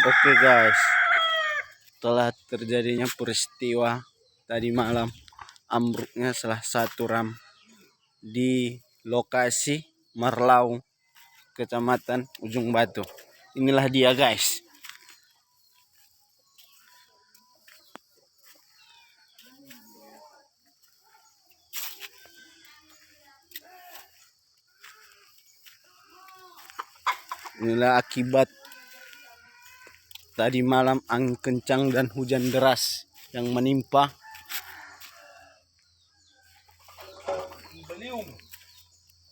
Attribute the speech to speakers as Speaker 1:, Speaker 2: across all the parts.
Speaker 1: Oke guys, telah terjadinya peristiwa tadi malam ambruknya salah satu ram di lokasi Marlau, Kecamatan Ujung Batu. Inilah dia guys. Inilah akibat tadi malam angin kencang dan hujan deras yang menimpa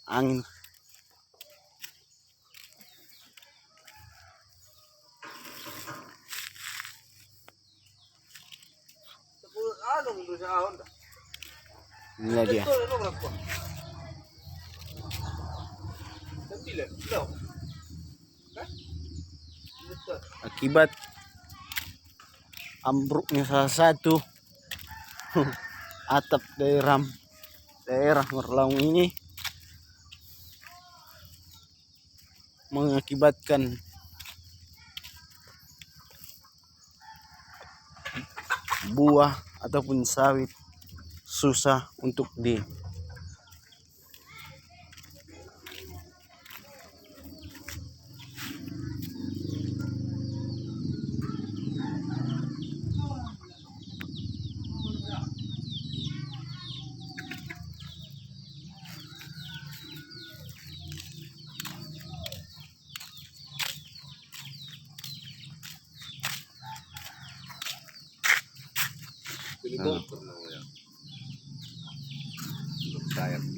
Speaker 1: angin. Inilah dia. Akibat ambruknya salah satu atap daerah Merlaung ini mengakibatkan buah ataupun sawit susah untuk di
Speaker 2: Helikopter namanya. Sayap.